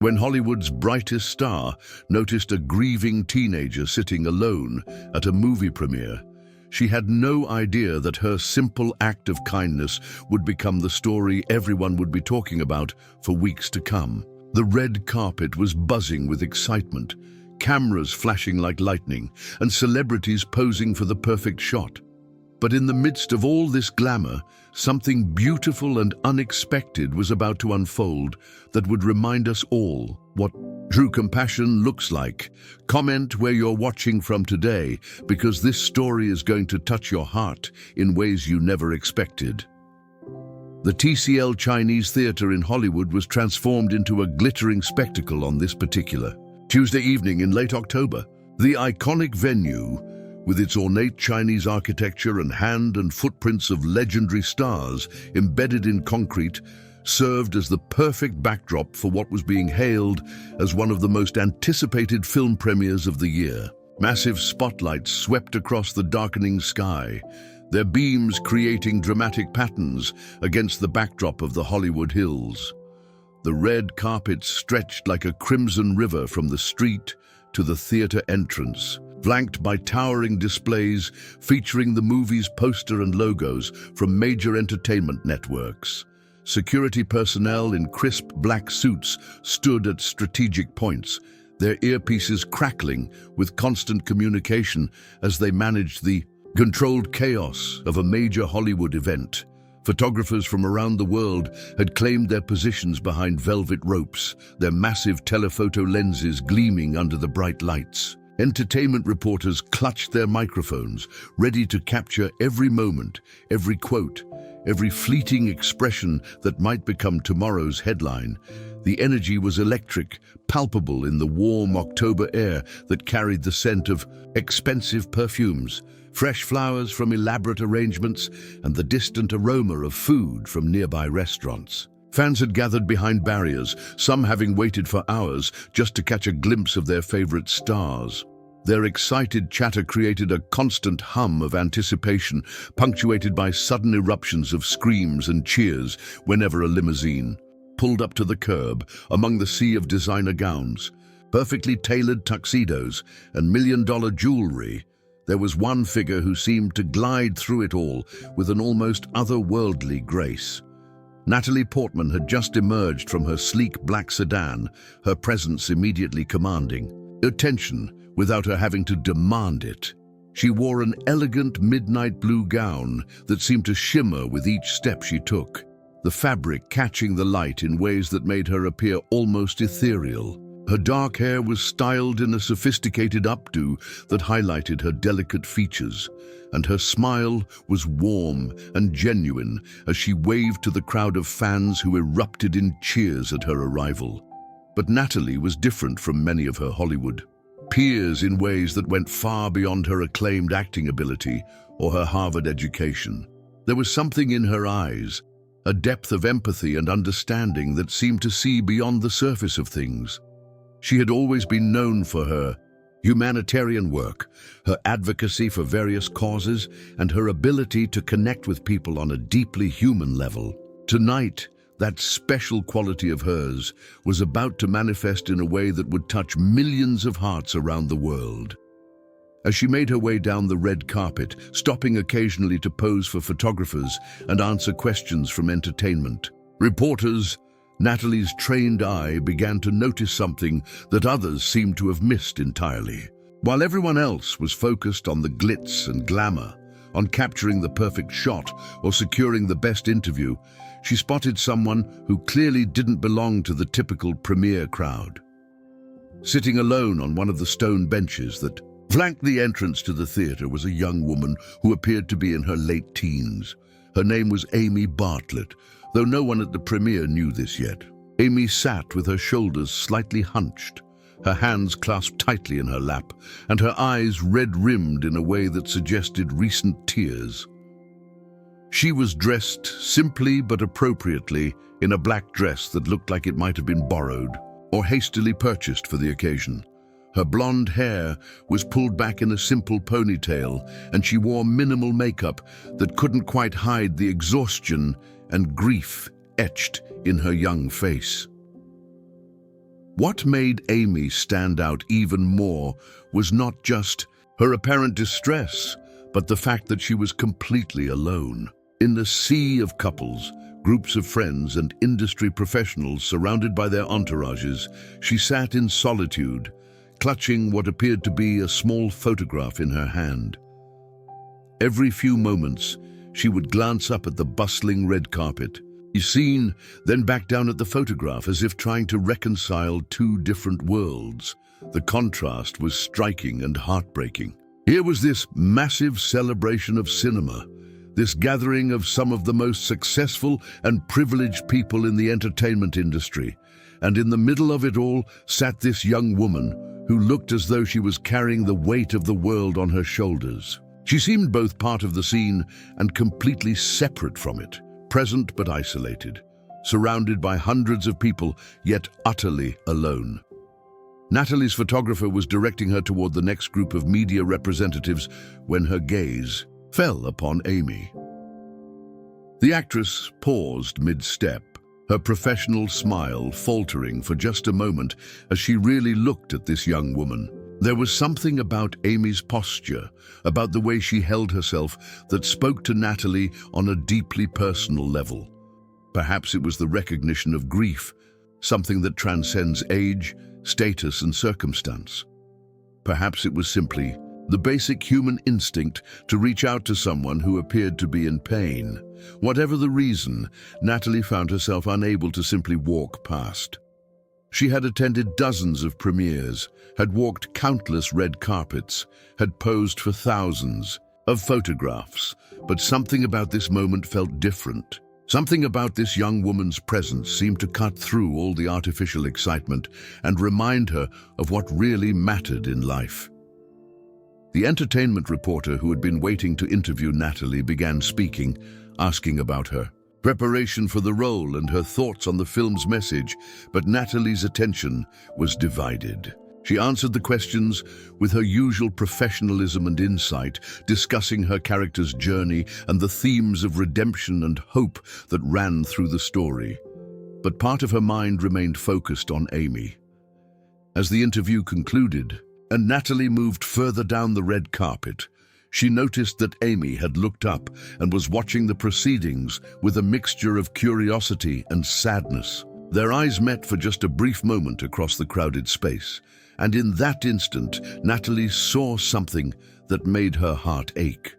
when Hollywood's brightest star noticed a grieving teenager sitting alone at a movie premiere. She had no idea that her simple act of kindness would become the story everyone would be talking about for weeks to come. The red carpet was buzzing with excitement, cameras flashing like lightning, and celebrities posing for the perfect shot. But in the midst of all this glamour, something beautiful and unexpected was about to unfold that would remind us all what true compassion looks like. Comment where you're watching from today, because this story is going to touch your heart in ways you never expected. The TCL Chinese Theatre in Hollywood was transformed into a glittering spectacle on this particular Tuesday evening in late October. The iconic venue, with its ornate Chinese architecture and hand and footprints of legendary stars embedded in concrete, served as the perfect backdrop for what was being hailed as one of the most anticipated film premieres of the year. Massive spotlights swept across the darkening sky, their beams creating dramatic patterns against the backdrop of the Hollywood hills. The red carpet stretched like a crimson river from the street to the theater entrance, flanked by towering displays featuring the movie's poster and logos from major entertainment networks. Security personnel in crisp black suits stood at strategic points, their earpieces crackling with constant communication as they managed the controlled chaos of a major Hollywood event. Photographers from around the world had claimed their positions behind velvet ropes, their massive telephoto lenses gleaming under the bright lights. Entertainment reporters clutched their microphones, ready to capture every moment, every quote, every fleeting expression that might become tomorrow's headline. The energy was electric, palpable in the warm October air that carried the scent of expensive perfumes, fresh flowers from elaborate arrangements, and the distant aroma of food from nearby restaurants. Fans had gathered behind barriers, some having waited for hours just to catch a glimpse of their favorite stars. Their excited chatter created a constant hum of anticipation, punctuated by sudden eruptions of screams and cheers whenever a limousine pulled up to the curb among the sea of designer gowns, perfectly tailored tuxedos, and million-dollar jewelry. There was one figure who seemed to glide through it all with an almost otherworldly grace. Natalie Portman had just emerged from her sleek black sedan, her presence immediately commanding attention without her having to demand it. She wore an elegant midnight blue gown that seemed to shimmer with each step she took, the fabric catching the light in ways that made her appear almost ethereal. Her dark hair was styled in a sophisticated updo that highlighted her delicate features, and her smile was warm and genuine as she waved to the crowd of fans who erupted in cheers at her arrival. But Natalie was different from many of her Hollywood peers in ways that went far beyond her acclaimed acting ability or her Harvard education. There was something in her eyes, a depth of empathy and understanding that seemed to see beyond the surface of things. She had always been known for her humanitarian work, her advocacy for various causes, and her ability to connect with people on a deeply human level. Tonight, that special quality of hers was about to manifest in a way that would touch millions of hearts around the world. As she made her way down the red carpet, stopping occasionally to pose for photographers and answer questions from entertainment reporters, Natalie's trained eye began to notice something that others seemed to have missed entirely. While everyone else was focused on the glitz and glamour, on capturing the perfect shot or securing the best interview, she spotted someone who clearly didn't belong to the typical premiere crowd. Sitting alone on one of the stone benches that flanked the entrance to the theater was a young woman who appeared to be in her late teens. Her name was Amy Bartlett, though no one at the premiere knew this yet. Amy sat with her shoulders slightly hunched, her hands clasped tightly in her lap, and her eyes red-rimmed in a way that suggested recent tears. She was dressed simply but appropriately in a black dress that looked like it might have been borrowed or hastily purchased for the occasion. Her blonde hair was pulled back in a simple ponytail, and she wore minimal makeup that couldn't quite hide the exhaustion and grief etched in her young face. What made Amy stand out even more was not just her apparent distress, but the fact that she was completely alone. In the sea of couples, groups of friends and industry professionals surrounded by their entourages, she sat in solitude, clutching what appeared to be a small photograph in her hand. Every few moments, she would glance up at the bustling red carpet, be seen, then back down at the photograph as if trying to reconcile two different worlds. The contrast was striking and heartbreaking. Here was this massive celebration of cinema, this gathering of some of the most successful and privileged people in the entertainment industry, and in the middle of it all sat this young woman who looked as though she was carrying the weight of the world on her shoulders. She seemed both part of the scene and completely separate from it, present but isolated, surrounded by hundreds of people, yet utterly alone. Natalie's photographer was directing her toward the next group of media representatives when her gaze fell upon Amy. The actress paused mid-step, her professional smile faltering for just a moment as she really looked at this young woman. There was something about Amy's posture, about the way she held herself, that spoke to Natalie on a deeply personal level. Perhaps it was the recognition of grief, something that transcends age, status, and circumstance. Perhaps it was simply the basic human instinct to reach out to someone who appeared to be in pain. Whatever the reason, Natalie found herself unable to simply walk past. She had attended dozens of premieres, had walked countless red carpets, had posed for thousands of photographs, but something about this moment felt different. Something about this young woman's presence seemed to cut through all the artificial excitement and remind her of what really mattered in life. The entertainment reporter who had been waiting to interview Natalie began speaking, asking about her preparation for the role and her thoughts on the film's message, but Natalie's attention was divided. She answered the questions with her usual professionalism and insight, discussing her character's journey and the themes of redemption and hope that ran through the story. But part of her mind remained focused on Amy. As the interview concluded, and Natalie moved further down the red carpet, she noticed that Amy had looked up and was watching the proceedings with a mixture of curiosity and sadness. Their eyes met for just a brief moment across the crowded space, and in that instant, Natalie saw something that made her heart ache.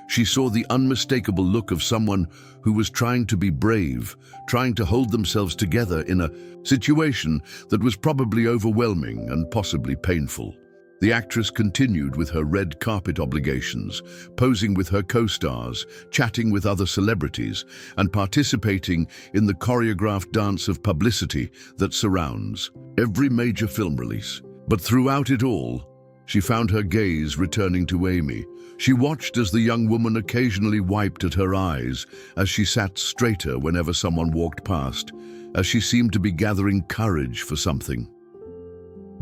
She saw the unmistakable look of someone who was trying to be brave, trying to hold themselves together in a situation that was probably overwhelming and possibly painful. The actress continued with her red carpet obligations, posing with her co-stars, chatting with other celebrities, and participating in the choreographed dance of publicity that surrounds every major film release. But throughout it all, she found her gaze returning to Amy. She watched as the young woman occasionally wiped at her eyes, as she sat straighter whenever someone walked past, as she seemed to be gathering courage for something.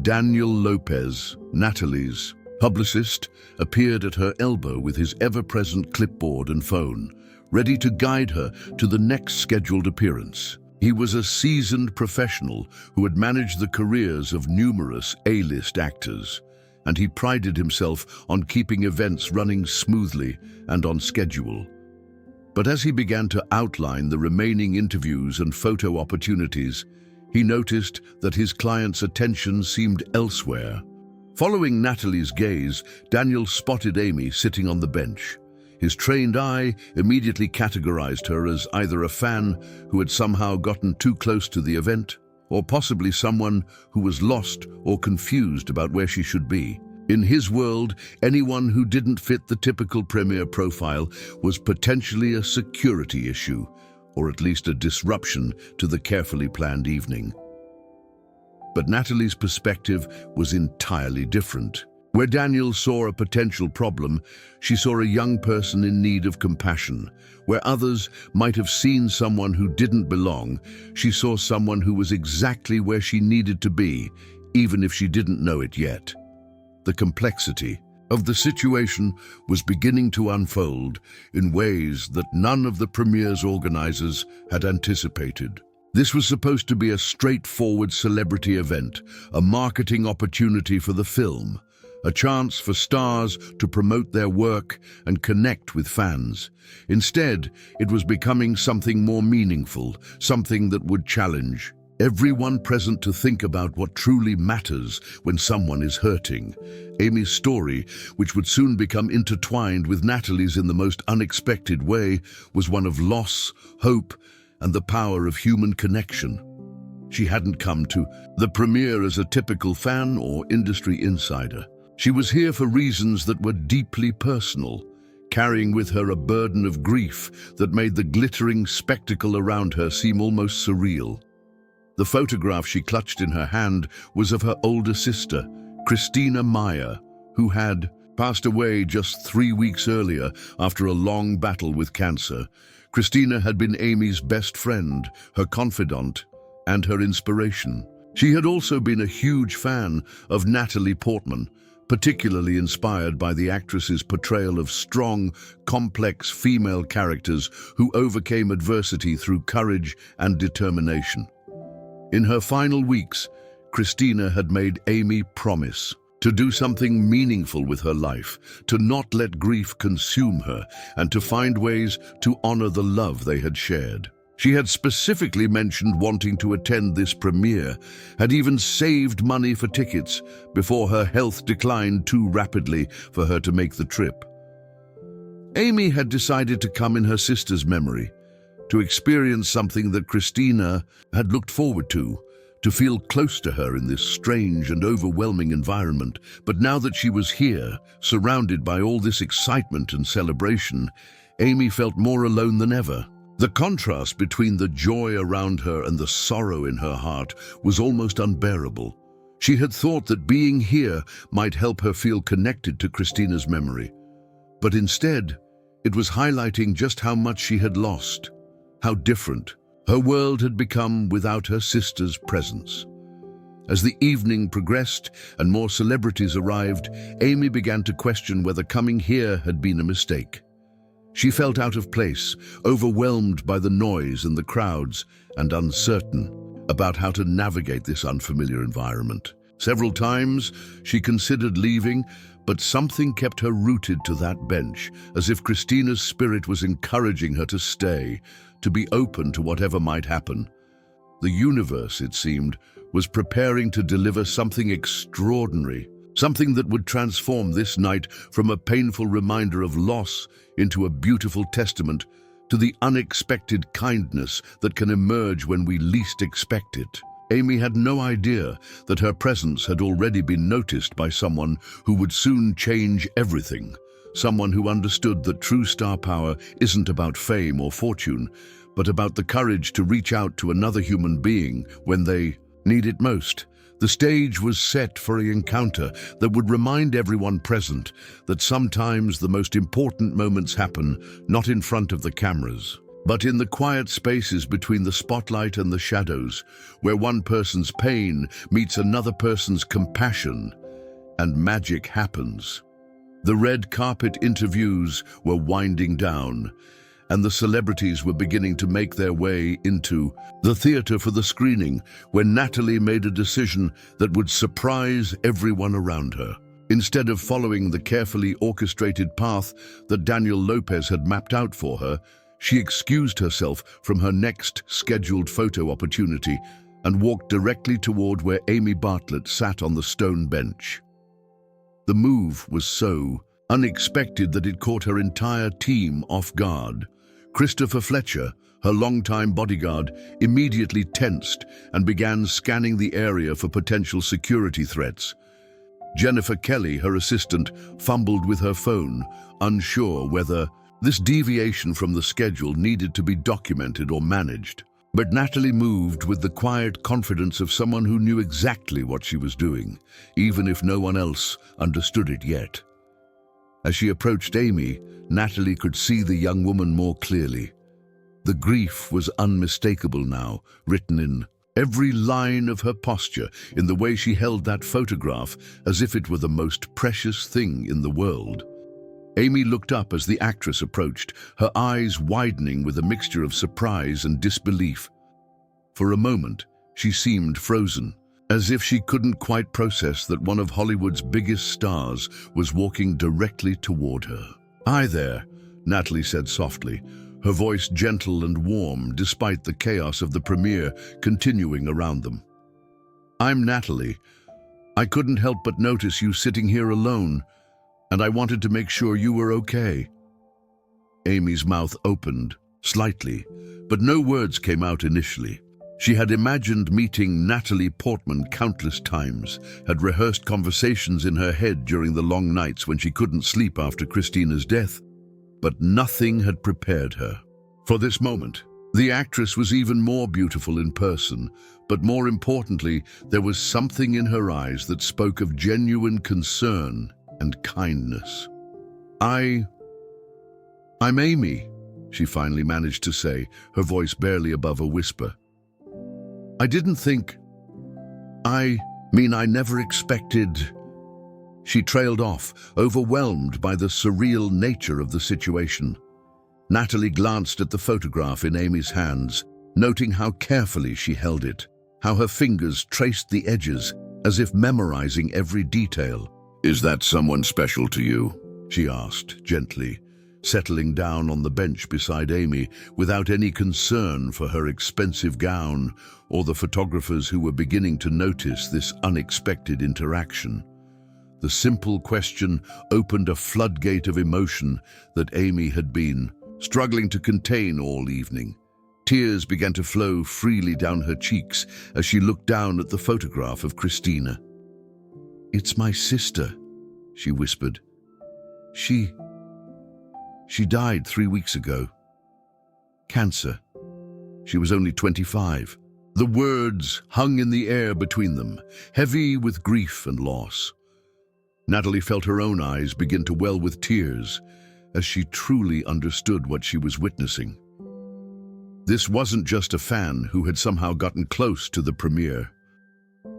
Daniel Lopez, Natalie's publicist, appeared at her elbow with his ever-present clipboard and phone, ready to guide her to the next scheduled appearance. He was a seasoned professional who had managed the careers of numerous A-list actors, and he prided himself on keeping events running smoothly and on schedule. But as he began to outline the remaining interviews and photo opportunities, he noticed that his client's attention seemed elsewhere. Following Natalie's gaze, Daniel spotted Amy sitting on the bench. His trained eye immediately categorized her as either a fan who had somehow gotten too close to the event, or possibly someone who was lost or confused about where she should be. In his world, anyone who didn't fit the typical premiere profile was potentially a security issue, or at least a disruption to the carefully planned evening. But Natalie's perspective was entirely different. Where Daniel saw a potential problem, she saw a young person in need of compassion. Where others might have seen someone who didn't belong, she saw someone who was exactly where she needed to be, even if she didn't know it yet. The complexity of the situation was beginning to unfold in ways that none of the premiere's organizers had anticipated. This was supposed to be a straightforward celebrity event, a marketing opportunity for the film, a chance for stars to promote their work and connect with fans. Instead, it was becoming something more meaningful, something that would challenge everyone present to think about what truly matters when someone is hurting. Amy's story, which would soon become intertwined with Natalie's in the most unexpected way, was one of loss, hope, and the power of human connection. She hadn't come to the premiere as a typical fan or industry insider. She was here for reasons that were deeply personal, carrying with her a burden of grief that made the glittering spectacle around her seem almost surreal. The photograph she clutched in her hand was of her older sister, Christina Meyer, who had passed away just 3 weeks earlier after a long battle with cancer. Christina had been Amy's best friend, her confidant, and her inspiration. She had also been a huge fan of Natalie Portman, particularly inspired by the actress's portrayal of strong, complex female characters who overcame adversity through courage and determination. In her final weeks, Christina had made Amy promise to do something meaningful with her life, to not let grief consume her, and to find ways to honor the love they had shared. She had specifically mentioned wanting to attend this premiere, had even saved money for tickets before her health declined too rapidly for her to make the trip. Amy had decided to come in her sister's memory, to experience something that Christina had looked forward to feel close to her in this strange and overwhelming environment. But now that she was here, surrounded by all this excitement and celebration, Amy felt more alone than ever. The contrast between the joy around her and the sorrow in her heart was almost unbearable. She had thought that being here might help her feel connected to Christina's memory. But instead, it was highlighting just how much she had lost, how different her world had become without her sister's presence. As the evening progressed and more celebrities arrived, Amy began to question whether coming here had been a mistake. She felt out of place, overwhelmed by the noise and the crowds, and uncertain about how to navigate this unfamiliar environment. Several times, she considered leaving, but something kept her rooted to that bench, as if Christina's spirit was encouraging her to stay, to be open to whatever might happen. The universe, it seemed, was preparing to deliver something extraordinary, something that would transform this night from a painful reminder of loss into a beautiful testament to the unexpected kindness that can emerge when we least expect it. Amy had no idea that her presence had already been noticed by someone who would soon change everything, someone who understood that true star power isn't about fame or fortune, but about the courage to reach out to another human being when they need it most. The stage was set for an encounter that would remind everyone present that sometimes the most important moments happen not in front of the cameras, but in the quiet spaces between the spotlight and the shadows, where one person's pain meets another person's compassion, and magic happens. The red carpet interviews were winding down, and the celebrities were beginning to make their way into the theater for the screening, when Natalie made a decision that would surprise everyone around her. Instead of following the carefully orchestrated path that Daniel Lopez had mapped out for her, she excused herself from her next scheduled photo opportunity and walked directly toward where Amy Bartlett sat on the stone bench. The move was so unexpected that it caught her entire team off guard. Christopher Fletcher, her longtime bodyguard, immediately tensed and began scanning the area for potential security threats. Jennifer Kelly, her assistant, fumbled with her phone, unsure whether this deviation from the schedule needed to be documented or managed. But Natalie moved with the quiet confidence of someone who knew exactly what she was doing, even if no one else understood it yet. As she approached Amy, Natalie could see the young woman more clearly. The grief was unmistakable now, written in every line of her posture, in the way she held that photograph as if it were the most precious thing in the world. Amy looked up as the actress approached, her eyes widening with a mixture of surprise and disbelief. For a moment, she seemed frozen, as if she couldn't quite process that one of Hollywood's biggest stars was walking directly toward her. "Hi there," Natalie said softly, her voice gentle and warm despite the chaos of the premiere continuing around them. "I'm Natalie. I couldn't help but notice you sitting here alone, and I wanted to make sure you were okay." Amy's mouth opened, slightly, but no words came out initially. She had imagined meeting Natalie Portman countless times, had rehearsed conversations in her head during the long nights when she couldn't sleep after Christina's death, but nothing had prepared her for this moment. The actress was even more beautiful in person, but more importantly, there was something in her eyes that spoke of genuine concern and kindness. I'm Amy," she finally managed to say, her voice barely above a whisper. "I didn't think... I never expected..." She trailed off, overwhelmed by the surreal nature of the situation. Natalie glanced at the photograph in Amy's hands, noting how carefully she held it, how her fingers traced the edges, as if memorizing every detail. "Is that someone special to you?" she asked, gently, settling down on the bench beside Amy without any concern for her expensive gown or the photographers who were beginning to notice this unexpected interaction. The simple question opened a floodgate of emotion that Amy had been struggling to contain all evening. Tears began to flow freely down her cheeks as she looked down at the photograph of Christina. "It's my sister," she whispered. She died 3 weeks ago. Cancer. She was only 25. The words hung in the air between them, heavy with grief and loss. Natalie felt her own eyes begin to well with tears as she truly understood what she was witnessing. This wasn't just a fan who had somehow gotten close to the premiere.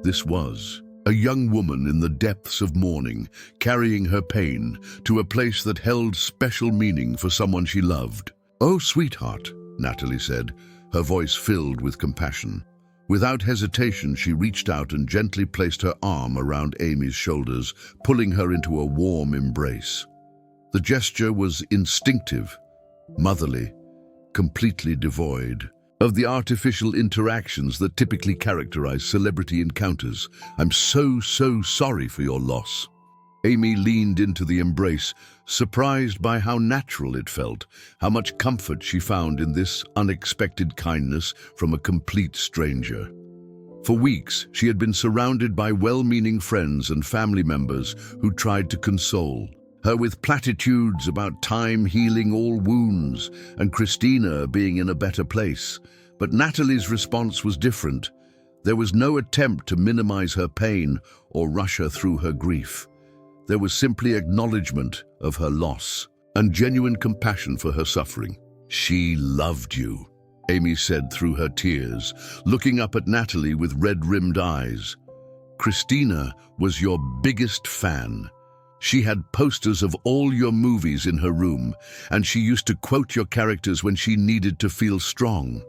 This was a young woman in the depths of mourning, carrying her pain to a place that held special meaning for someone she loved. "Oh, sweetheart," Natalie said, her voice filled with compassion. Without hesitation, she reached out and gently placed her arm around Amy's shoulders, pulling her into a warm embrace. The gesture was instinctive, motherly, completely devoid of the artificial interactions that typically characterize celebrity encounters. "I'm so sorry for your loss." Amy leaned into the embrace, surprised by how natural it felt, how much comfort she found in this unexpected kindness from a complete stranger. For weeks, she had been surrounded by well-meaning friends and family members who tried to console her with platitudes about time healing all wounds and Christina being in a better place. But Natalie's response was different. There was no attempt to minimize her pain or rush her through her grief. There was simply acknowledgement of her loss and genuine compassion for her suffering. "She loved you," Amy said through her tears, looking up at Natalie with red-rimmed eyes. "Christina was your biggest fan. She had posters of all your movies in her room, and she used to quote your characters when she needed to feel strong.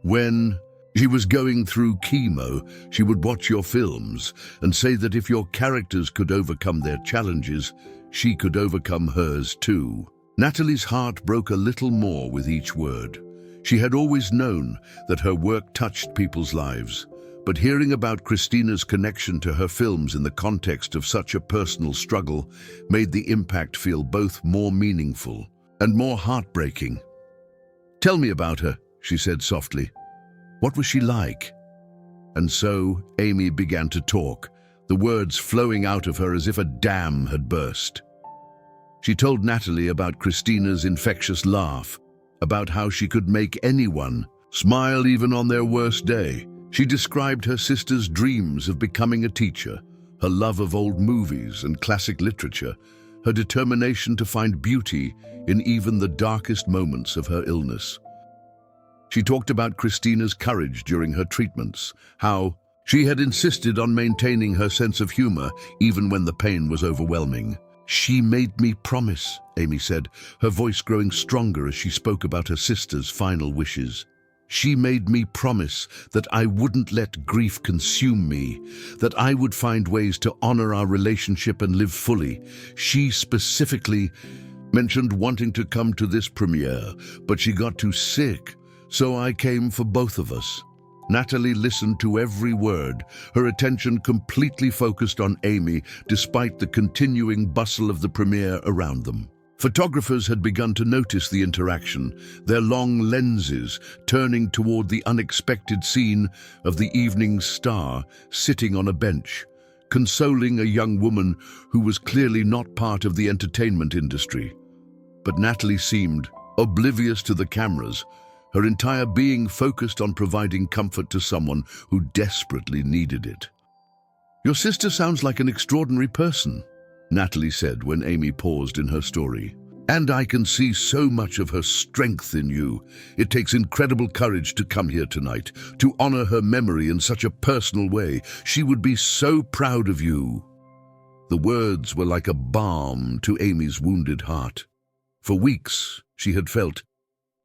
When she was going through chemo, she would watch your films and say that if your characters could overcome their challenges, she could overcome hers too." Natalie's heart broke a little more with each word. She had always known that her work touched people's lives, but hearing about Christina's connection to her films in the context of such a personal struggle made the impact feel both more meaningful and more heartbreaking. "Tell me about her," she said softly. "What was she like?" And so Amy began to talk, the words flowing out of her as if a dam had burst. She told Natalie about Christina's infectious laugh, about how she could make anyone smile even on their worst day. She described her sister's dreams of becoming a teacher, her love of old movies and classic literature, her determination to find beauty in even the darkest moments of her illness. She talked about Christina's courage during her treatments, how she had insisted on maintaining her sense of humor even when the pain was overwhelming. "She made me promise," Amy said, her voice growing stronger as she spoke about her sister's final wishes. She made me promise that I wouldn't let grief consume me, that I would find ways to honor our relationship and live fully. She specifically mentioned wanting to come to this premiere, but she got too sick, so I came for both of us. Natalie listened to every word, her attention completely focused on Amy despite the continuing bustle of the premiere around them. Photographers had begun to notice the interaction, their long lenses turning toward the unexpected scene of the evening star sitting on a bench, consoling a young woman who was clearly not part of the entertainment industry. But Natalie seemed oblivious to the cameras, her entire being focused on providing comfort to someone who desperately needed it. "Your sister sounds like an extraordinary person," Natalie said when Amy paused in her story. "And I can see so much of her strength in you. It takes incredible courage to come here tonight, to honor her memory in such a personal way. She would be so proud of you." The words were like a balm to Amy's wounded heart. For weeks, she had felt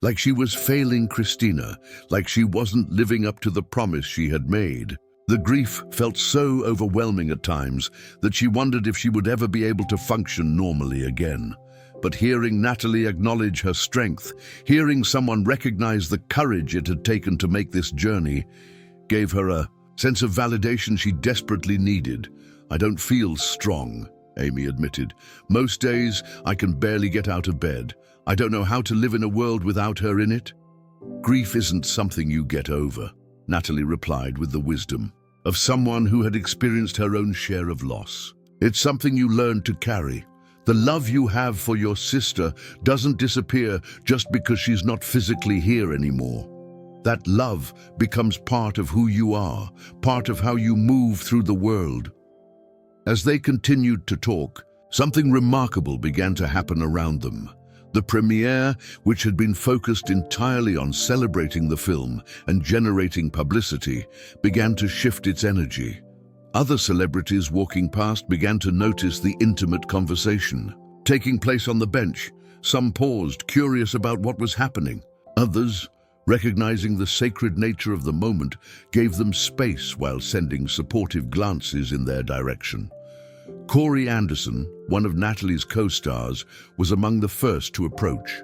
like she was failing Christina, like she wasn't living up to the promise she had made. The grief felt so overwhelming at times that she wondered if she would ever be able to function normally again. But hearing Natalie acknowledge her strength, hearing someone recognize the courage it had taken to make this journey, gave her a sense of validation she desperately needed. "I don't feel strong," Amy admitted. "Most days, I can barely get out of bed. I don't know how to live in a world without her in it." "Grief isn't something you get over," Natalie replied with the wisdom of someone who had experienced her own share of loss. "It's something you learn to carry. The love you have for your sister doesn't disappear just because she's not physically here anymore. That love becomes part of who you are, part of how you move through the world." As they continued to talk, something remarkable began to happen around them. The premiere, which had been focused entirely on celebrating the film and generating publicity, began to shift its energy. Other celebrities walking past began to notice the intimate conversation taking place on the bench. Some paused, curious about what was happening. Others, recognizing the sacred nature of the moment, gave them space while sending supportive glances in their direction. Corey Anderson, one of Natalie's co-stars, was among the first to approach.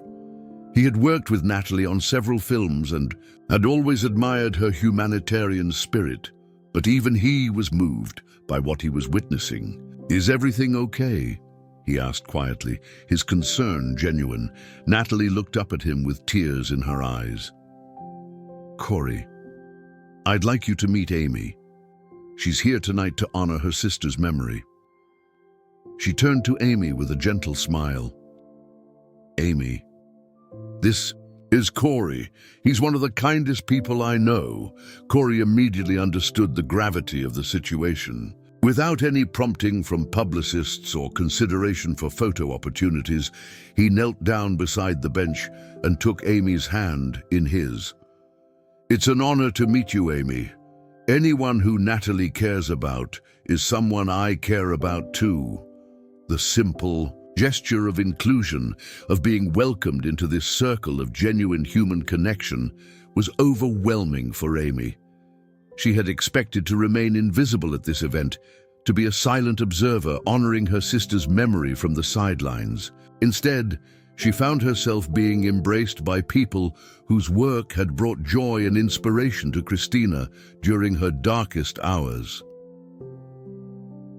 He had worked with Natalie on several films and had always admired her humanitarian spirit, but even he was moved by what he was witnessing. "Is everything okay?" he asked quietly, his concern genuine. Natalie looked up at him with tears in her eyes. "Corey, I'd like you to meet Amy. She's here tonight to honor her sister's memory." She turned to Amy with a gentle smile. "Amy, this is Corey. He's one of the kindest people I know." Corey immediately understood the gravity of the situation. Without any prompting from publicists or consideration for photo opportunities, he knelt down beside the bench and took Amy's hand in his. "It's an honor to meet you, Amy. Anyone who Natalie cares about is someone I care about too." The simple gesture of inclusion, of being welcomed into this circle of genuine human connection, was overwhelming for Amy. She had expected to remain invisible at this event, to be a silent observer honoring her sister's memory from the sidelines. Instead, she found herself being embraced by people whose work had brought joy and inspiration to Christina during her darkest hours.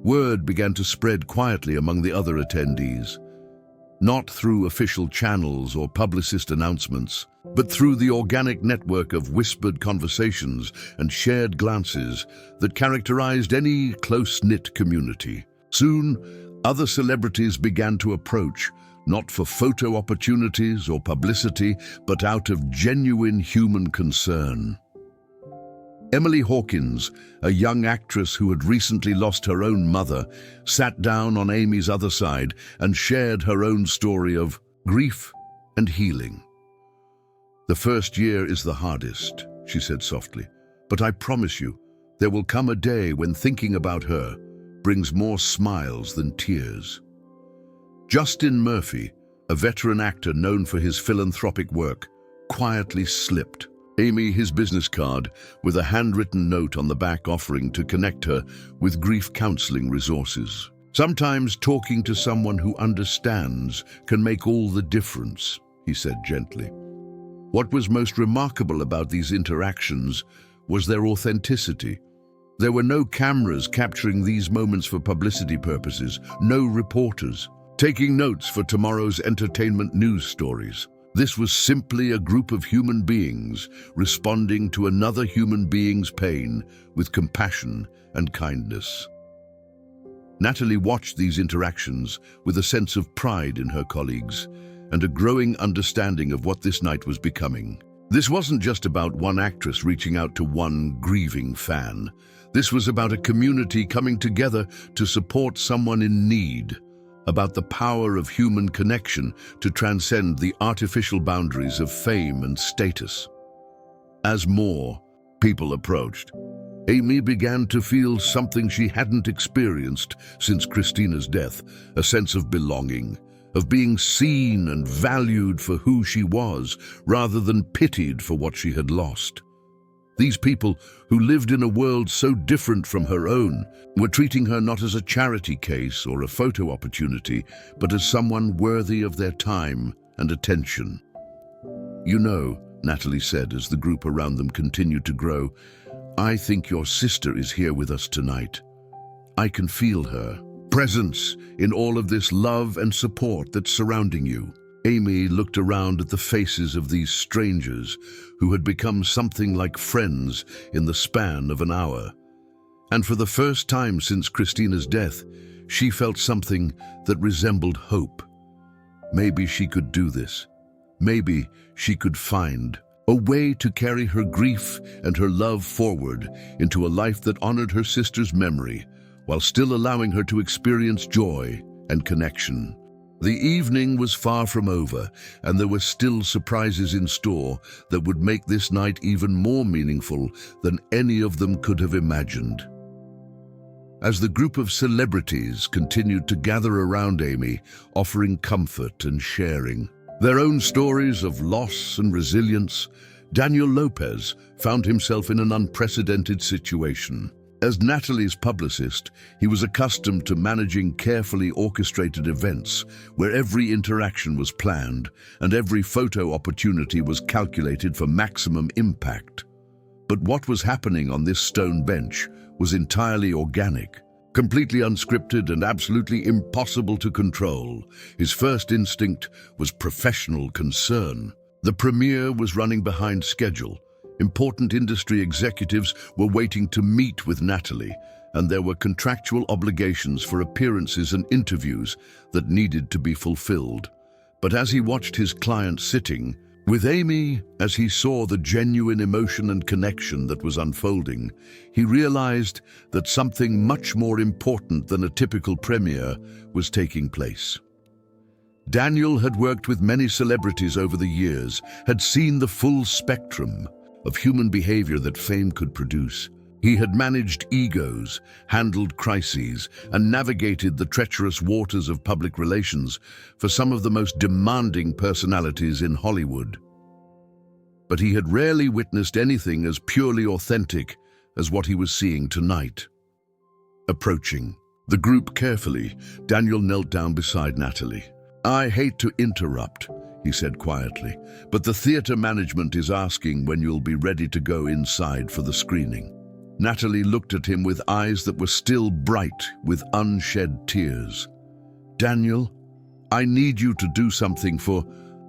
Word began to spread quietly among the other attendees, not through official channels or publicist announcements, but through the organic network of whispered conversations and shared glances that characterized any close-knit community. Soon, other celebrities began to approach, not for photo opportunities or publicity, but out of genuine human concern. Emily Hawkins, a young actress who had recently lost her own mother, sat down on Amy's other side and shared her own story of grief and healing. "The first year is the hardest," she said softly, "but I promise you, there will come a day when thinking about her brings more smiles than tears." Justin Murphy, a veteran actor known for his philanthropic work, quietly slipped Amy his business card with a handwritten note on the back offering to connect her with grief counseling resources. "Sometimes talking to someone who understands can make all the difference," he said gently. What was most remarkable about these interactions was their authenticity. There were no cameras capturing these moments for publicity purposes, no reporters taking notes for tomorrow's entertainment news stories. This was simply a group of human beings responding to another human being's pain with compassion and kindness. Natalie watched these interactions with a sense of pride in her colleagues and a growing understanding of what this night was becoming. This wasn't just about one actress reaching out to one grieving fan. This was about a community coming together to support someone in need, about the power of human connection to transcend the artificial boundaries of fame and status. As more people approached, Amy began to feel something she hadn't experienced since Christina's death, a sense of belonging, of being seen and valued for who she was, rather than pitied for what she had lost. These people, who lived in a world so different from her own, were treating her not as a charity case or a photo opportunity, but as someone worthy of their time and attention. "You know," Natalie said as the group around them continued to grow, "I think your sister is here with us tonight. I can feel her presence in all of this love and support that's surrounding you." Amy looked around at the faces of these strangers who had become something like friends in the span of an hour. And for the first time since Christina's death, she felt something that resembled hope. Maybe she could do this. Maybe she could find a way to carry her grief and her love forward into a life that honored her sister's memory, while still allowing her to experience joy and connection. The evening was far from over, and there were still surprises in store that would make this night even more meaningful than any of them could have imagined. As the group of celebrities continued to gather around Amy, offering comfort and sharing their own stories of loss and resilience, Daniel Lopez found himself in an unprecedented situation. As Natalie's publicist, he was accustomed to managing carefully orchestrated events where every interaction was planned and every photo opportunity was calculated for maximum impact. But what was happening on this stone bench was entirely organic, completely unscripted and absolutely impossible to control. His first instinct was professional concern. The premiere was running behind schedule. Important industry executives were waiting to meet with Natalie, and there were contractual obligations for appearances and interviews that needed to be fulfilled. But as he watched his client sitting with Amy, as he saw the genuine emotion and connection that was unfolding, he realized that something much more important than a typical premiere was taking place. Daniel had worked with many celebrities over the years, had seen the full spectrum of human behavior that fame could produce. He had managed egos, handled crises, and navigated the treacherous waters of public relations for some of the most demanding personalities in Hollywood. But he had rarely witnessed anything as purely authentic as what he was seeing tonight. Approaching the group carefully, Daniel knelt down beside Natalie. "I hate to interrupt," he said quietly, "but the theater management is asking when you'll be ready to go inside for the screening." Natalie looked at him with eyes that were still bright with unshed tears. "Daniel, I need you to do something for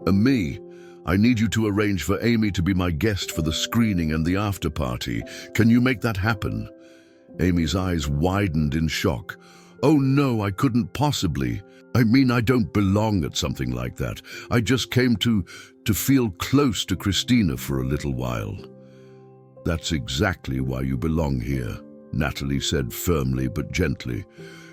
me. I need you to arrange for Amy to be my guest for the screening and the after party. Can you make that happen?" Amy's eyes widened in shock. "Oh no, I couldn't possibly. I mean, I don't belong at something like that. I just came to feel close to Christina for a little while." "That's exactly why you belong here," Natalie said firmly but gently.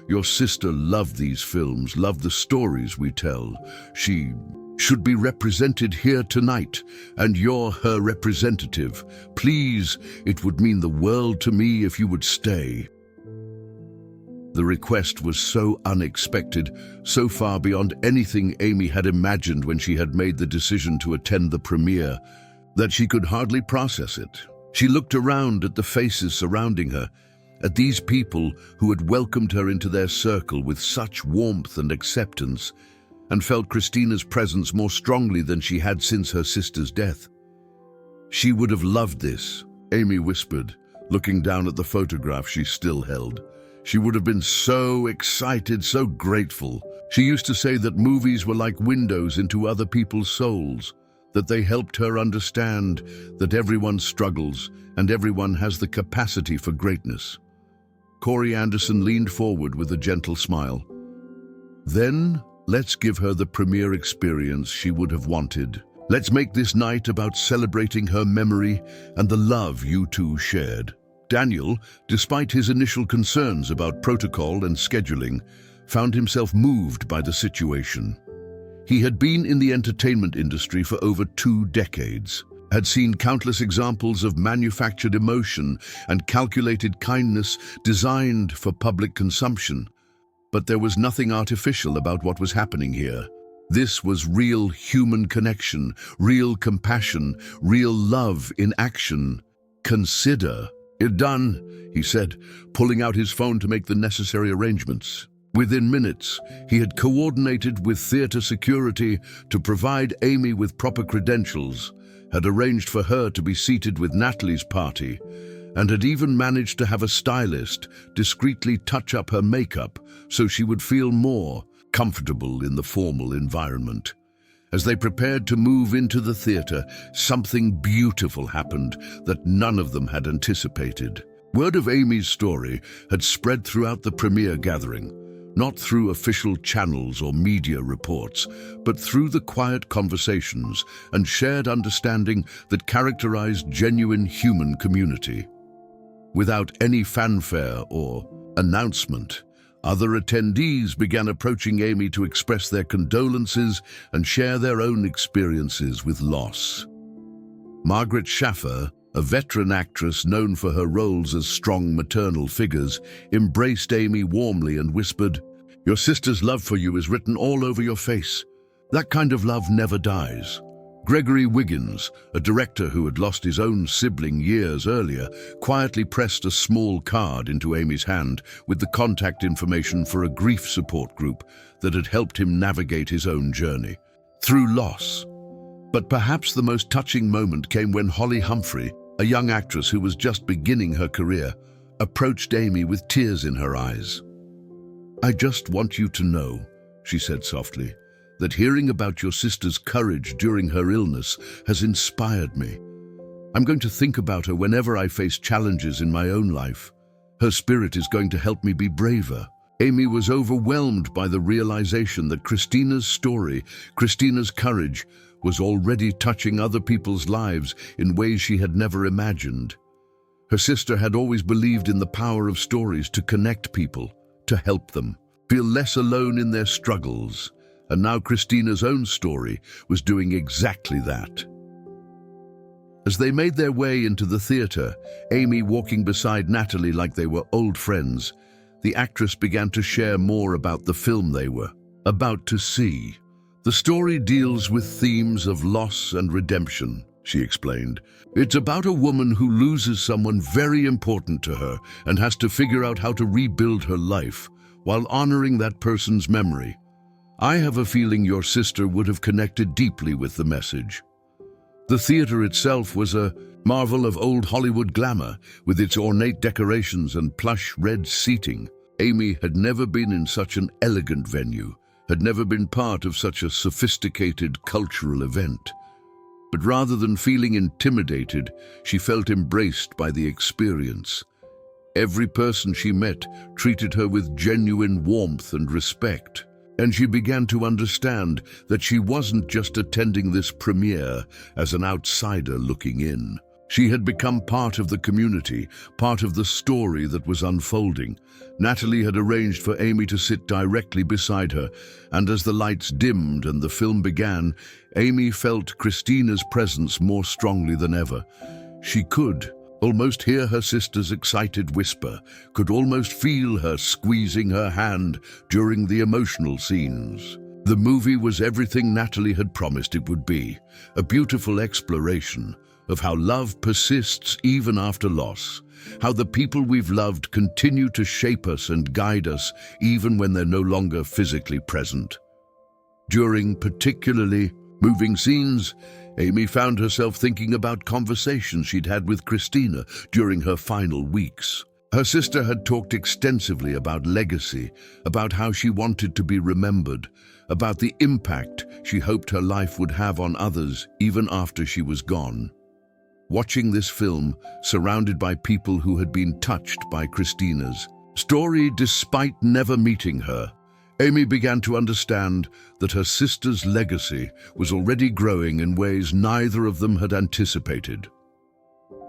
"Your sister loved these films, loved the stories we tell. She should be represented here tonight, and you're her representative. Please, it would mean the world to me if you would stay." The request was so unexpected, so far beyond anything Amy had imagined when she had made the decision to attend the premiere, that she could hardly process it. She looked around at the faces surrounding her, at these people who had welcomed her into their circle with such warmth and acceptance, and felt Christina's presence more strongly than she had since her sister's death. "She would have loved this," Amy whispered, looking down at the photograph she still held. "She would have been so excited, so grateful. She used to say that movies were like windows into other people's souls, that they helped her understand that everyone struggles and everyone has the capacity for greatness." Corey Anderson leaned forward with a gentle smile. "Then let's give her the premiere experience she would have wanted. Let's make this night about celebrating her memory and the love you two shared." Daniel, despite his initial concerns about protocol and scheduling, found himself moved by the situation. He had been in the entertainment industry for over 2 decades, had seen countless examples of manufactured emotion and calculated kindness designed for public consumption. But there was nothing artificial about what was happening here. This was real human connection, real compassion, real love in action. "Consider it done," he said, pulling out his phone to make the necessary arrangements. Within minutes, he had coordinated with theater security to provide Amy with proper credentials, had arranged for her to be seated with Natalie's party, and had even managed to have a stylist discreetly touch up her makeup so she would feel more comfortable in the formal environment. As they prepared to move into the theater, something beautiful happened that none of them had anticipated. Word of Amy's story had spread throughout the premiere gathering, not through official channels or media reports, but through the quiet conversations and shared understanding that characterized genuine human community. Without any fanfare or announcement, other attendees began approaching Amy to express their condolences and share their own experiences with loss. Margaret Schaffer, a veteran actress known for her roles as strong maternal figures, embraced Amy warmly and whispered, "Your sister's love for you is written all over your face. That kind of love never dies." Gregory Wiggins, a director who had lost his own sibling years earlier, quietly pressed a small card into Amy's hand with the contact information for a grief support group that had helped him navigate his own journey through loss. But perhaps the most touching moment came when Holly Humphrey, a young actress who was just beginning her career, approached Amy with tears in her eyes. "I just want you to know," she said softly, "that hearing about your sister's courage during her illness has inspired me. I'm going to think about her whenever I face challenges in my own life. Her spirit is going to help me be braver." Amy was overwhelmed by the realization that Christina's story, Christina's courage, was already touching other people's lives in ways she had never imagined. Her sister had always believed in the power of stories to connect people, to help them, feel less alone in their struggles. And now Christina's own story was doing exactly that. As they made their way into the theater, Amy walking beside Natalie like they were old friends, the actress began to share more about the film they were about to see. "The story deals with themes of loss and redemption," she explained. "It's about a woman who loses someone very important to her and has to figure out how to rebuild her life while honoring that person's memory. I have a feeling your sister would have connected deeply with the message." The theater itself was a marvel of old Hollywood glamour, with its ornate decorations and plush red seating. Amy had never been in such an elegant venue, had never been part of such a sophisticated cultural event. But rather than feeling intimidated, she felt embraced by the experience. Every person she met treated her with genuine warmth and respect. And she began to understand that she wasn't just attending this premiere as an outsider looking in. She had become part of the community, part of the story that was unfolding. Natalie had arranged for Amy to sit directly beside her, and as the lights dimmed and the film began, Amy felt Christina's presence more strongly than ever. She could almost hear her sister's excited whisper, could almost feel her squeezing her hand during the emotional scenes. The movie was everything Natalie had promised it would be, a beautiful exploration of how love persists even after loss, how the people we've loved continue to shape us and guide us even when they're no longer physically present. During particularly moving scenes, Amy found herself thinking about conversations she'd had with Christina during her final weeks. Her sister had talked extensively about legacy, about how she wanted to be remembered, about the impact she hoped her life would have on others even after she was gone. Watching this film, surrounded by people who had been touched by Christina's story despite never meeting her, Amy began to understand that her sister's legacy was already growing in ways neither of them had anticipated.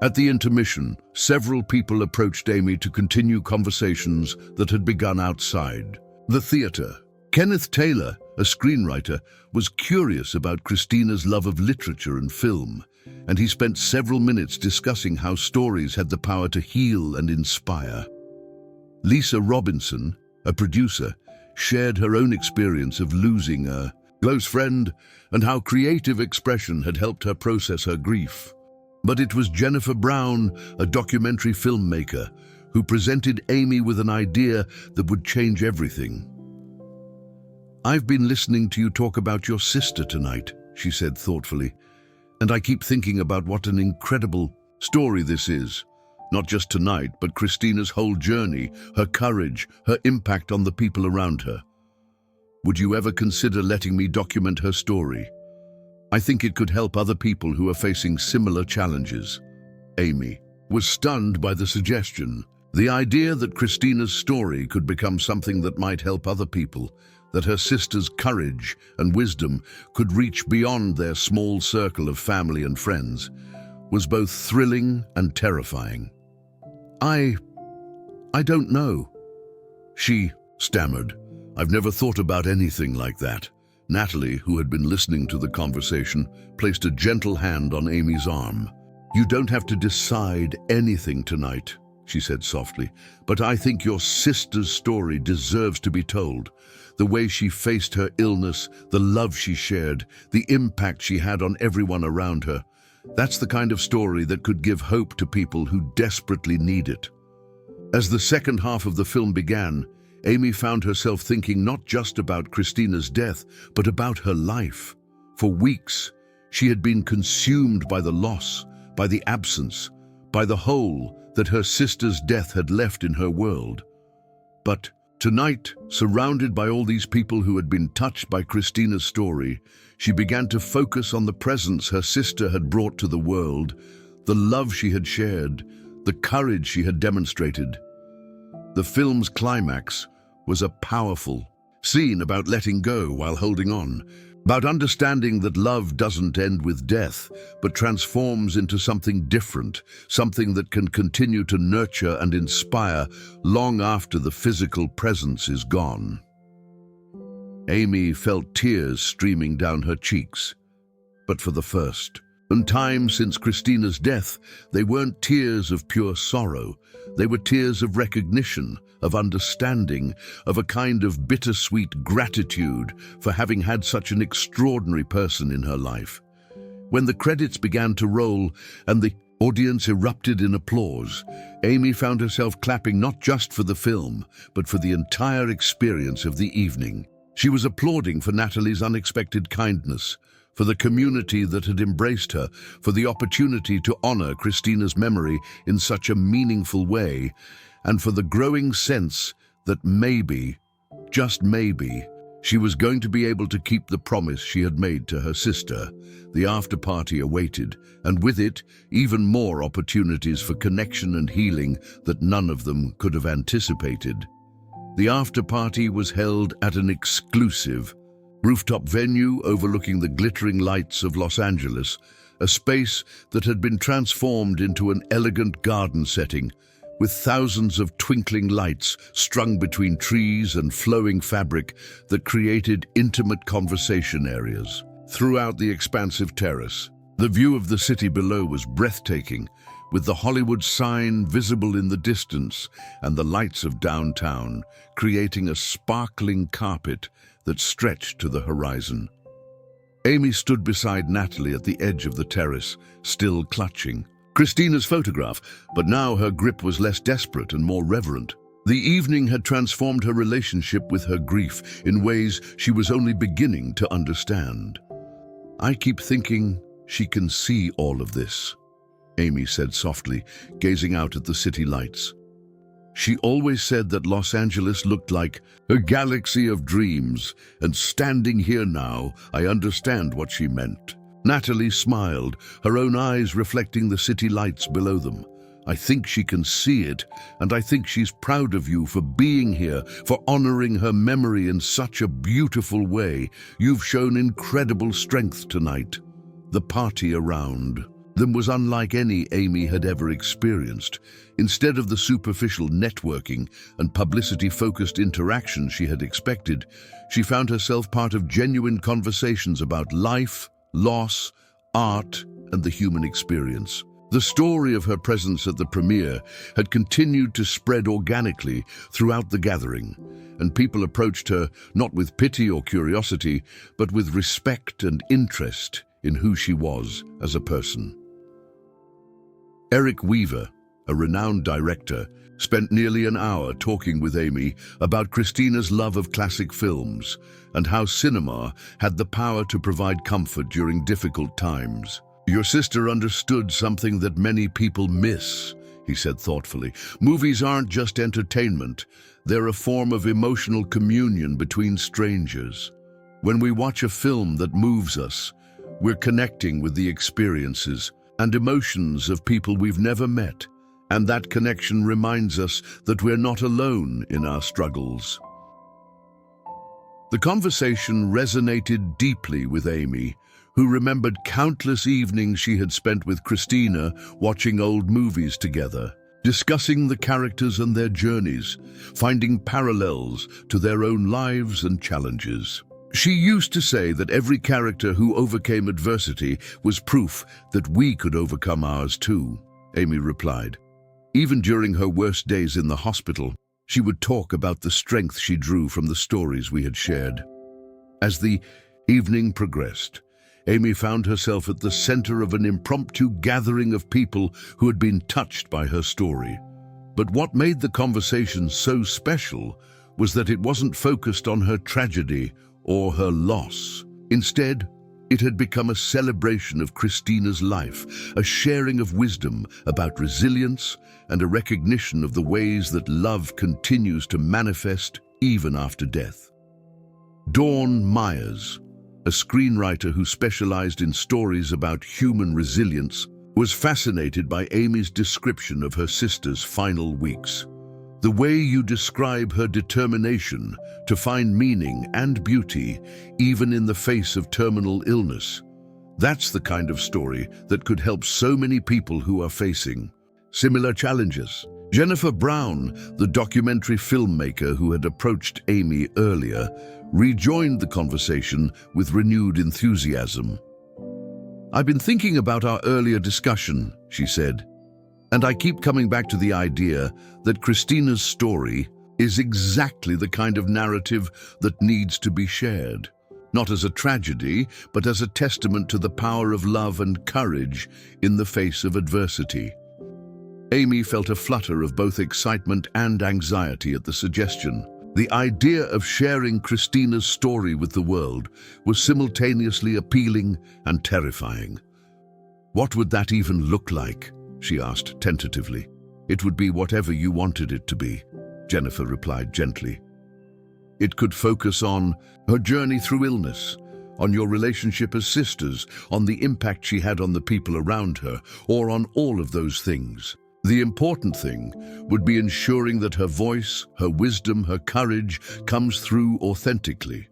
At the intermission, several people approached Amy to continue conversations that had begun outside the theater. Kenneth Taylor, a screenwriter, was curious about Christina's love of literature and film, and he spent several minutes discussing how stories had the power to heal and inspire. Lisa Robinson, a producer, shared her own experience of losing a close friend and how creative expression had helped her process her grief. But it was Jennifer Brown, a documentary filmmaker, who presented Amy with an idea that would change everything. "I've been listening to you talk about your sister tonight," she said thoughtfully, "and I keep thinking about what an incredible story this is. Not just tonight, but Christina's whole journey, her courage, her impact on the people around her. Would you ever consider letting me document her story? I think it could help other people who are facing similar challenges." Amy was stunned by the suggestion. The idea that Christina's story could become something that might help other people, that her sister's courage and wisdom could reach beyond their small circle of family and friends, was both thrilling and terrifying. I don't know," she stammered. "I've never thought about anything like that." Natalie, who had been listening to the conversation, placed a gentle hand on Amy's arm. "You don't have to decide anything tonight," she said softly, "but I think your sister's story deserves to be told. The way she faced her illness, the love she shared, the impact she had on everyone around her. That's the kind of story that could give hope to people who desperately need it." As the second half of the film began, Amy found herself thinking not just about Christina's death, but about her life. For weeks, she had been consumed by the loss, by the absence, by the hole that her sister's death had left in her world. But tonight, surrounded by all these people who had been touched by Christina's story, she began to focus on the presence her sister had brought to the world, the love she had shared, the courage she had demonstrated. The film's climax was a powerful scene about letting go while holding on, about understanding that love doesn't end with death, but transforms into something different, something that can continue to nurture and inspire long after the physical presence is gone. Amy felt tears streaming down her cheeks, but for the first time since Christina's death, they weren't tears of pure sorrow. They were tears of recognition, of understanding, of a kind of bittersweet gratitude for having had such an extraordinary person in her life. When the credits began to roll and the audience erupted in applause, Amy found herself clapping not just for the film, but for the entire experience of the evening. She was applauding for Natalie's unexpected kindness, for the community that had embraced her, for the opportunity to honor Christina's memory in such a meaningful way, and for the growing sense that maybe, just maybe, she was going to be able to keep the promise she had made to her sister. The after-party awaited, and with it, even more opportunities for connection and healing that none of them could have anticipated. The after-party was held at an exclusive rooftop venue overlooking the glittering lights of Los Angeles, a space that had been transformed into an elegant garden setting, with thousands of twinkling lights strung between trees and flowing fabric that created intimate conversation areas. Throughout the expansive terrace, the view of the city below was breathtaking, with the Hollywood sign visible in the distance and the lights of downtown creating a sparkling carpet that stretched to the horizon. Amy stood beside Natalie at the edge of the terrace, still clutching Christina's photograph, but now her grip was less desperate and more reverent. The evening had transformed her relationship with her grief in ways she was only beginning to understand. "I keep thinking she can see all of this," Amy said softly, gazing out at the city lights. "She always said that Los Angeles looked like a galaxy of dreams, and standing here now, I understand what she meant." Natalie smiled, her own eyes reflecting the city lights below them. "I think she can see it, and I think she's proud of you for being here, for honoring her memory in such a beautiful way. You've shown incredible strength tonight." The party around them was unlike any Amy had ever experienced. Instead of the superficial networking and publicity-focused interaction she had expected, she found herself part of genuine conversations about life, loss, art, and the human experience. The story of her presence at the premiere had continued to spread organically throughout the gathering, and people approached her not with pity or curiosity, but with respect and interest in who she was as a person. Eric Weaver, a renowned director, spent nearly an hour talking with Amy about Christina's love of classic films and how cinema had the power to provide comfort during difficult times. "Your sister understood something that many people miss," he said thoughtfully. "Movies aren't just entertainment. They're a form of emotional communion between strangers. When we watch a film that moves us, we're connecting with the experiences and emotions of people we've never met, and that connection reminds us that we're not alone in our struggles." The conversation resonated deeply with Amy, who remembered countless evenings she had spent with Christina watching old movies together, discussing the characters and their journeys, finding parallels to their own lives and challenges. She used to say that every character who overcame adversity was proof that we could overcome ours too, Amy replied. Even during her worst days in the hospital, she would talk about the strength she drew from the stories we had shared. As the evening progressed, Amy found herself at the center of an impromptu gathering of people who had been touched by her story. But what made the conversation so special was that it wasn't focused on her tragedy or her loss. Instead, it had become a celebration of Christina's life, a sharing of wisdom about resilience, and a recognition of the ways that love continues to manifest even after death. Dawn Myers, a screenwriter who specialized in stories about human resilience, was fascinated by Amy's description of her sister's final weeks. "The way you describe her determination to find meaning and beauty, even in the face of terminal illness, that's the kind of story that could help so many people who are facing similar challenges." Jennifer Brown, the documentary filmmaker who had approached Amy earlier, rejoined the conversation with renewed enthusiasm. "I've been thinking about our earlier discussion," she said, "and I keep coming back to the idea that Christina's story is exactly the kind of narrative that needs to be shared. Not as a tragedy, but as a testament to the power of love and courage in the face of adversity." Amy felt a flutter of both excitement and anxiety at the suggestion. The idea of sharing Christina's story with the world was simultaneously appealing and terrifying. "What would that even look like?" she asked tentatively. "It would be whatever you wanted it to be," Jennifer replied gently. "It could focus on her journey through illness, on your relationship as sisters, on the impact she had on the people around her, or on all of those things. The important thing would be ensuring that her voice, her wisdom, her courage comes through authentically."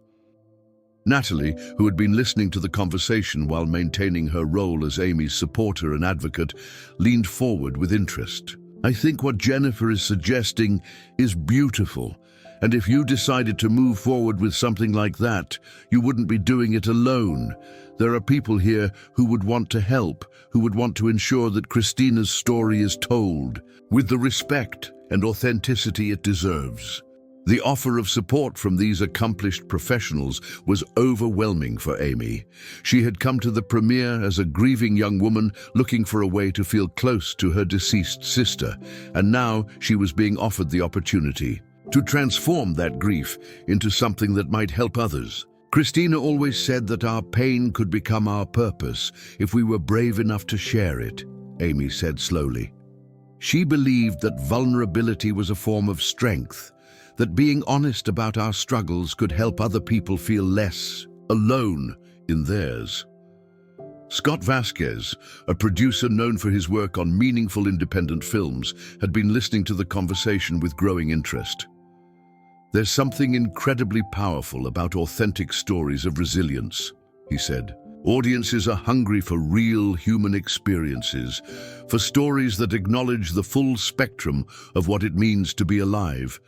Natalie, who had been listening to the conversation while maintaining her role as Amy's supporter and advocate, leaned forward with interest. "I think what Jennifer is suggesting is beautiful, And if you decided to move forward with something like that, you wouldn't be doing it alone. There are people here who would want to help, who would want to ensure that Christina's story is told with the respect and authenticity it deserves. The offer of support from these accomplished professionals was overwhelming for Amy. She had come to the premiere as a grieving young woman looking for a way to feel close to her deceased sister, and now she was being offered the opportunity to transform that grief into something that might help others. Christina always said that our pain could become our purpose if we were brave enough to share it, Amy said slowly. She believed that vulnerability was a form of strength, that being honest about our struggles could help other people feel less alone in theirs. Scott Vasquez, a producer known for his work on meaningful independent films, had been listening to the conversation with growing interest. There's something incredibly powerful about authentic stories of resilience, he said. Audiences are hungry for real human experiences, for stories that acknowledge the full spectrum of what it means to be alive.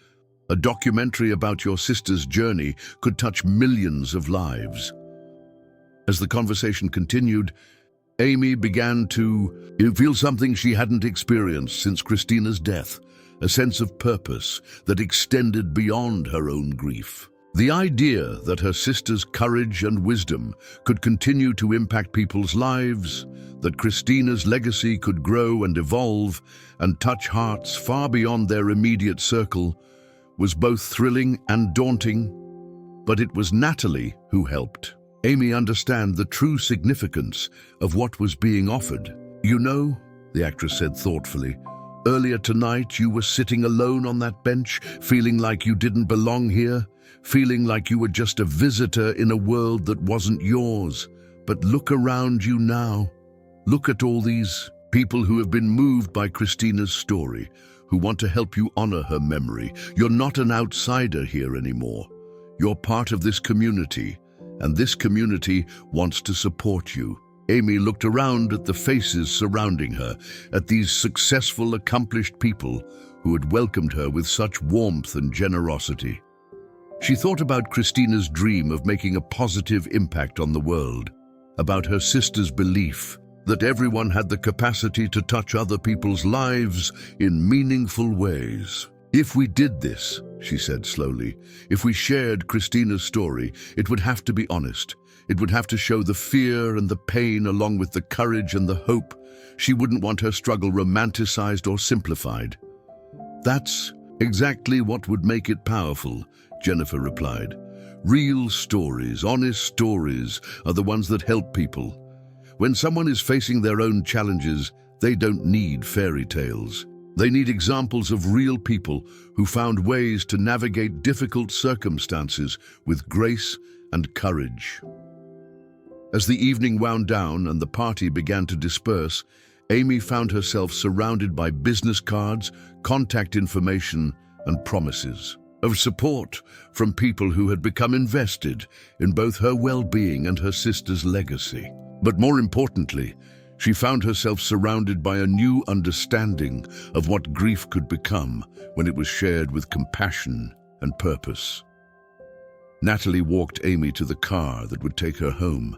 A documentary about your sister's journey could touch millions of lives. As the conversation continued, Amy began to feel something she hadn't experienced since Christina's death, a sense of purpose that extended beyond her own grief. The idea that her sister's courage and wisdom could continue to impact people's lives, that Christina's legacy could grow and evolve and touch hearts far beyond their immediate circle, was both thrilling and daunting. But it was Natalie who helped Amy understand the true significance of what was being offered. "You know," the actress said thoughtfully, "earlier tonight you were sitting alone on that bench, feeling like you didn't belong here, feeling like you were just a visitor in a world that wasn't yours. But look around you now. Look at all these people who have been moved by Christina's story, who want to help you honor her memory. You're not an outsider here anymore. You're part of this community, and this community wants to support you." Amy looked around at the faces surrounding her, at these successful, accomplished people who had welcomed her with such warmth and generosity. She thought about Christina's dream of making a positive impact on the world, about her sister's belief that everyone had the capacity to touch other people's lives in meaningful ways. "If we did this," she said slowly, "if we shared Christina's story, it would have to be honest. It would have to show the fear and the pain along with the courage and the hope. She wouldn't want her struggle romanticized or simplified." "That's exactly what would make it powerful," Jennifer replied. "Real stories, honest stories, are the ones that help people. When someone is facing their own challenges, they don't need fairy tales. They need examples of real people who found ways to navigate difficult circumstances with grace and courage." As the evening wound down and the party began to disperse, Amy found herself surrounded by business cards, contact information, and promises of support from people who had become invested in both her well-being and her sister's legacy. But more importantly, she found herself surrounded by a new understanding of what grief could become when it was shared with compassion and purpose. Natalie walked Amy to the car that would take her home,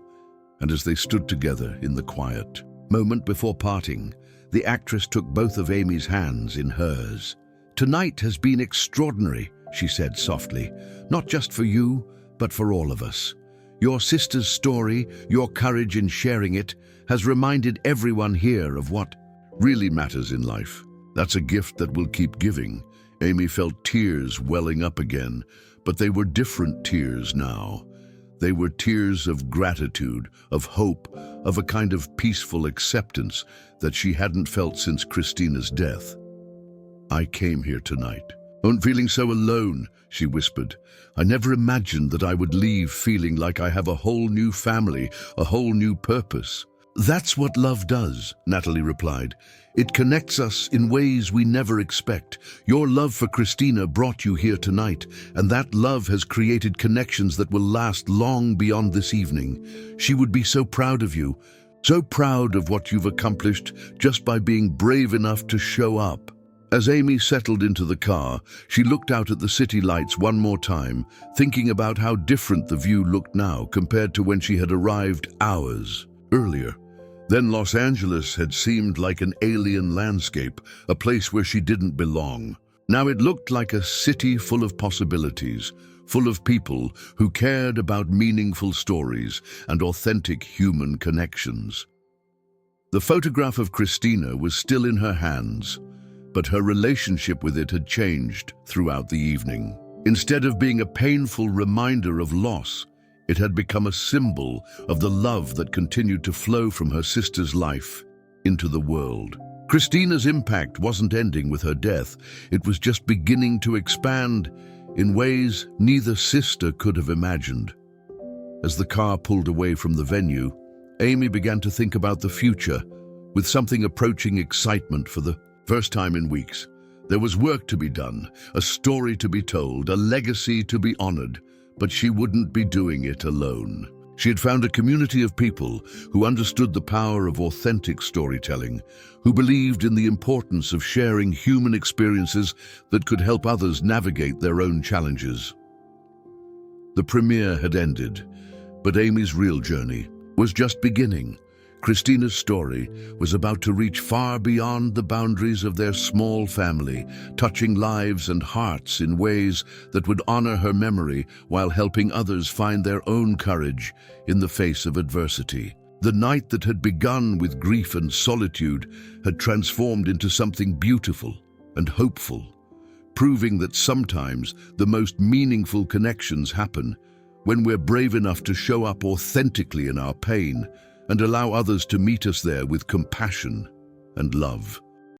and as they stood together in the quiet moment before parting, the actress took both of Amy's hands in hers. "Tonight has been extraordinary," she said softly, "not just for you, but for all of us. Your sister's story, your courage in sharing it, has reminded everyone here of what really matters in life. That's a gift that will keep giving." Amy felt tears welling up again, but they were different tears now. They were tears of gratitude, of hope, of a kind of peaceful acceptance that she hadn't felt since Christina's death. "I came here tonight. I'm feeling so alone," she whispered. "I never imagined that I would leave feeling like I have a whole new family, a whole new purpose." "That's what love does," Natalie replied. "It connects us in ways we never expect. Your love for Christina brought you here tonight, and that love has created connections that will last long beyond this evening. She would be so proud of you, so proud of what you've accomplished just by being brave enough to show up." As Amy settled into the car, she looked out at the city lights one more time, thinking about how different the view looked now compared to when she had arrived hours earlier. Then Los Angeles had seemed like an alien landscape, a place where she didn't belong. Now it looked like a city full of possibilities, full of people who cared about meaningful stories and authentic human connections. The photograph of Christina was still in her hands, but her relationship with it had changed throughout the evening. Instead of being a painful reminder of loss, it had become a symbol of the love that continued to flow from her sister's life into the world. Christina's impact wasn't ending with her death, it was just beginning to expand in ways neither sister could have imagined. As the car pulled away from the venue, Amy began to think about the future, with something approaching excitement for the first time in weeks. There was work to be done, a story to be told, a legacy to be honored, but she wouldn't be doing it alone. She had found a community of people who understood the power of authentic storytelling, who believed in the importance of sharing human experiences that could help others navigate their own challenges. The premiere had ended, but Amy's real journey was just beginning. Christina's story was about to reach far beyond the boundaries of their small family, touching lives and hearts in ways that would honor her memory while helping others find their own courage in the face of adversity. The night that had begun with grief and solitude had transformed into something beautiful and hopeful, proving that sometimes the most meaningful connections happen when we're brave enough to show up authentically in our pain and allow others to meet us there with compassion and love.